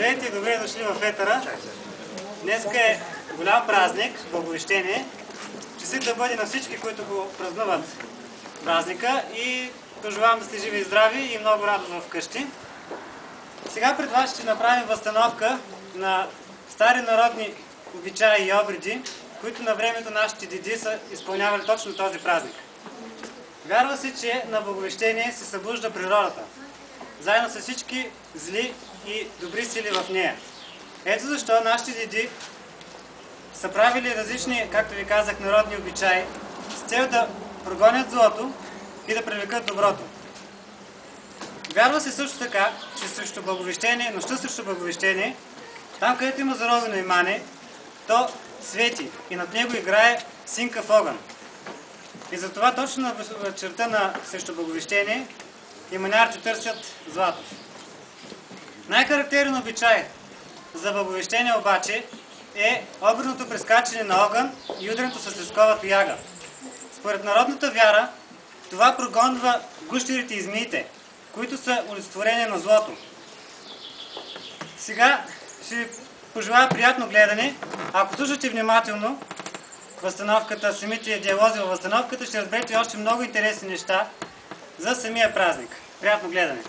Здравейте и добре дошли в Етъра. Днеска е голям празник, Благовещение. Честит да бъде на всички, които го празнуват празника и пожелавам да сте живи и здрави и много радост вкъщи. Сега пред вас ще направим възстановка на стари народни обичаи и обреди, които на времето нашите деди са изпълнявали точно този празник. Вярва се, че на Благовещение се събужда природата, заедно с всички зли и добри сили в нея. Ето защо нашите деди са правили различни, както ви казах, народни обичаи, с цел да прогонят злото и да привлекат доброто. Вярва се също така, че срещу Благовещение, нощта срещу Благовещение, там където има заровено имане, то свети и над него играе синкав огън. И затова точно на вечерта на срещу Благовещение иманярите търсят злато. Най-характерен обичай за Благовещение обаче е обредното прескачане на огън и удрянето с лескова тояга. Според народната вяра, това прогонва гущерите и змиите, които са олицетворение на злото. Сега ще ви пожелая приятно гледане. Ако слушате внимателно възстановката, самите диалози във възстановката, ще разберете още много интересни неща за самия празник. Приятно гледане!